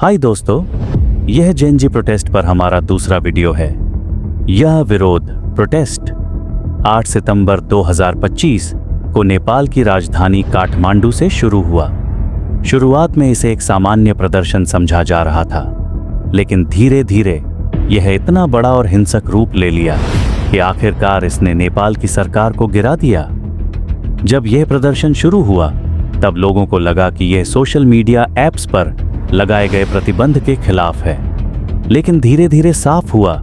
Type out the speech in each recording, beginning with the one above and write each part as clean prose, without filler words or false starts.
हाय दोस्तों, यह JNG protest पर हमारा दूसरा वीडियो है। यह विरोध प्रोटेस्ट 8 सितंबर 2025 को नेपाल की राजधानी काठमांडू से शुरू हुआ। शुरुआत में इसे एक सामान्य प्रदर्शन समझा जा रहा था, लेकिन धीरे धीरे यह इतना बड़ा और हिंसक रूप ले लिया कि आखिरकार इसने नेपाल की सरकार को गिरा दिया। जब यह प्रदर्शन शुरू हुआ तब लोगों को लगा कि यह सोशल मीडिया ऐप्स पर लगाए गए प्रतिबंध के खिलाफ है, लेकिन धीरे धीरे साफ हुआ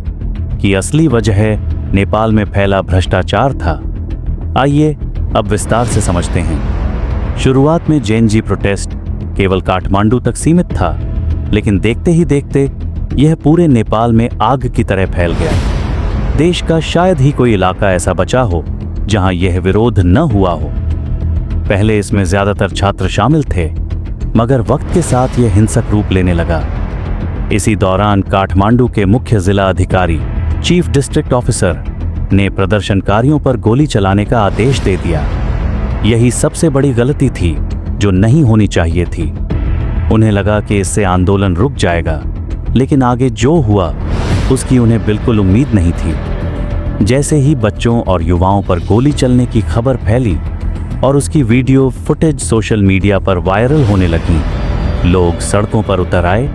कि असली वजह नेपाल में फैला भ्रष्टाचार था। आइए अब विस्तार से समझते हैं। शुरुआत में जेएनजी प्रोटेस्ट केवल काठमांडू तक सीमित था, लेकिन देखते ही देखते यह पूरे नेपाल में आग की तरह फैल गया। देश का शायद ही कोई इलाका ऐसा बचा हो जहां यह विरोध न हुआ हो। पहले इसमें ज्यादातर छात्र शामिल थे, मगर वक्त के साथ यह हिंसक रूप लेने लगा। इसी दौरान काठमांडू के मुख्य जिला अधिकारी चीफ डिस्ट्रिक्ट ऑफिसर ने प्रदर्शनकारियों पर गोली चलाने का आदेश दे दिया। यही सबसे बड़ी गलती थी जो नहीं होनी चाहिए थी। उन्हें लगा कि इससे आंदोलन रुक जाएगा, लेकिन आगे जो हुआ उसकी उन्हें बिल्कुल उम्मीद नहीं थी। जैसे ही बच्चों और युवाओं पर गोली चलने की खबर फैली और उसकी वीडियो फुटेज सोशल मीडिया पर वायरल होने लगी, लोग सड़कों पर उतर आए।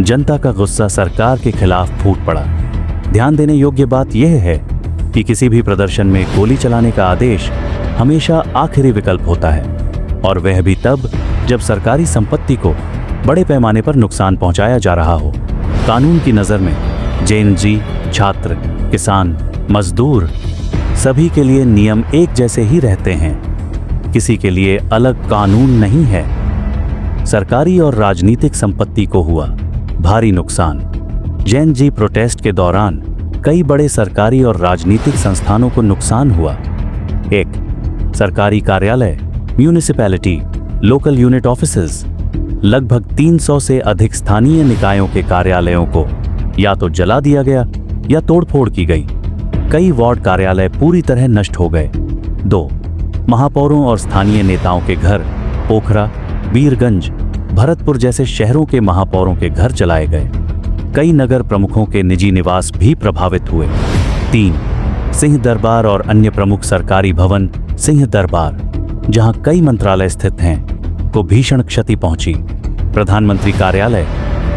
जनता का गुस्सा सरकार के खिलाफ फूट पड़ा। ध्यान देने योग्य बात यह है कि किसी भी प्रदर्शन में गोली चलाने का आदेश हमेशा आखिरी विकल्प होता है, और वह भी तब जब सरकारी संपत्ति को बड़े पैमाने पर नुकसान पहुंचाया जा रहा हो। कानून की नज़र में जेएनजी, छात्र, किसान, मजदूर सभी के लिए नियम एक जैसे ही रहते हैं। किसी के लिए अलग कानून नहीं है। सरकारी और राजनीतिक संपत्ति को हुआ भारी नुकसान। जेएनजी प्रोटेस्ट के दौरान कई बड़े सरकारी और राजनीतिक संस्थानों को नुकसान हुआ। 1. सरकारी कार्यालय, म्यूनिसिपैलिटी, लोकल यूनिट ऑफिसेज। लगभग 300 से अधिक स्थानीय निकायों के कार्यालयों को या तो जला दिया गया या तोड़फोड़ की गई। कई वार्ड कार्यालय पूरी तरह नष्ट हो गए। 2. महापौरों और स्थानीय नेताओं के घर, पोखरा, बीरगंज, भरतपुर जैसे शहरों के महापौरों के घर जलाए गए। कई नगर प्रमुखों के निजी निवास भी प्रभावित हुए। 3. सिंह दरबार और अन्य प्रमुख सरकारी भवन, सिंह दरबार, जहां कई मंत्रालय स्थित हैं, को भीषण क्षति पहुंची। प्रधानमंत्री कार्यालय,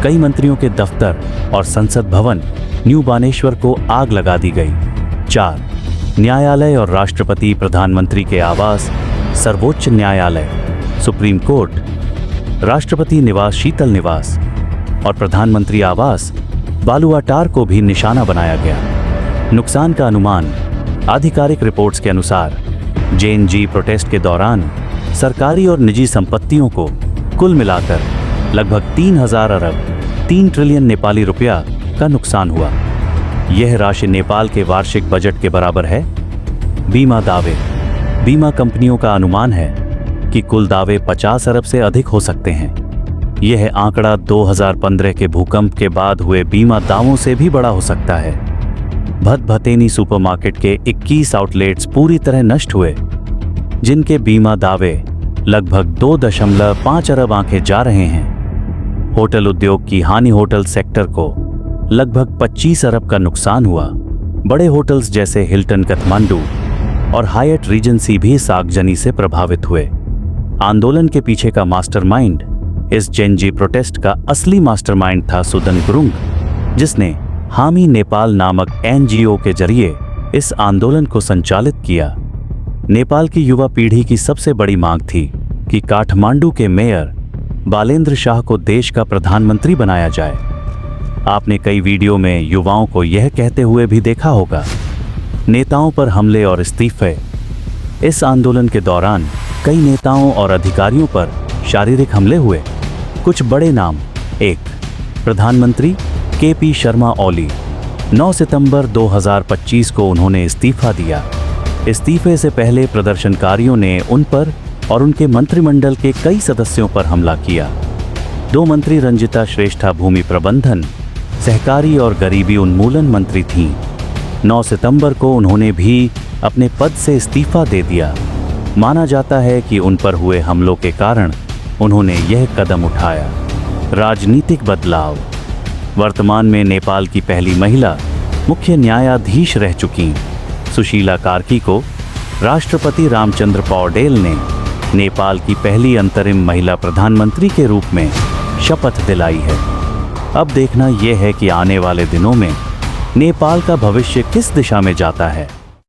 कई मंत्रियों के दफ्तर और संसद भवन, न्यू बानेश्वर को आग लगा दी गई। 4. न्यायालय और राष्ट्रपति प्रधानमंत्री के आवास, सर्वोच्च न्यायालय, सुप्रीम कोर्ट, राष्ट्रपति निवास शीतल निवास और प्रधानमंत्री आवास बालुआटार को भी निशाना बनाया गया। नुकसान का अनुमान, आधिकारिक रिपोर्ट्स के अनुसार जेएनजी प्रोटेस्ट के दौरान सरकारी और निजी संपत्तियों को कुल मिलाकर लगभग 3000 अरब 3 ट्रिलियन नेपाली रुपया का नुकसान हुआ। यह राशि नेपाल के वार्षिक बजट के बराबर है। बीमा दावे, बीमा कंपनियों का अनुमान है कि कुल दावे 50 अरब से अधिक हो सकते हैं। यह आंकड़ा 2015 के भूकंप के बाद हुए बीमा दावों से भी बड़ा हो सकता है। भदभतेनी सुपरमार्केट के 21 आउटलेट्स पूरी तरह नष्ट हुए, जिनके बीमा दावे लगभग 2.5 अरब आंके जा रहे हैं। होटल उद्योग की हानि, होटल सेक्टर को लगभग 25 अरब का नुकसान हुआ। बड़े होटल्स जैसे हिल्टन काठमांडू और हायट रीजेंसी भी इस आगजनी से प्रभावित हुए। आंदोलन के पीछे का मास्टरमाइंड, इस जेएनजी प्रोटेस्ट का असली मास्टरमाइंड था सुदन गुरुंग, जिसने हामी नेपाल नामक एनजीओ के जरिए इस आंदोलन को संचालित किया। नेपाल की युवा पीढ़ी की सबसे बड़ी मांग थी कि काठमांडू के मेयर बालेन्द्र शाह को देश का प्रधानमंत्री बनाया जाए। आपने कई वीडियो में युवाओं को यह कहते हुए भी देखा होगा, नेताओं पर हमले और इस्तीफे। इस आंदोलन के दौरान कई नेताओं और अधिकारियों पर शारीरिक हमले हुए। कुछ बड़े नाम: 1. प्रधानमंत्री केपी शर्मा ओली। 9 सितंबर 2025 को उन्होंने इस्तीफा दिया। इस्तीफे से पहले प्रदर्शनकारियों ने उन पर और उनके मंत्रिमंडल के कई सदस्यों पर हमला किया। 2 मंत्री रंजिता श्रेष्ठा भूमि प्रबंधन, सहकारी और गरीबी उन्मूलन मंत्री थीं। 9 सितंबर को उन्होंने भी अपने पद से इस्तीफा दे दिया। माना जाता है कि उन पर हुए हमलों के कारण उन्होंने यह कदम उठाया। राजनीतिक बदलाव। वर्तमान में नेपाल की पहली महिला मुख्य न्यायाधीश रह चुकी सुशीला कार्की को राष्ट्रपति रामचंद्र पौडेल ने नेपाल की पहली अंतरिम महिला प्रधानमंत्री के रूप में शपथ दिलाई है। अब देखना यह है कि आने वाले दिनों में नेपाल का भविष्य किस दिशा में जाता है।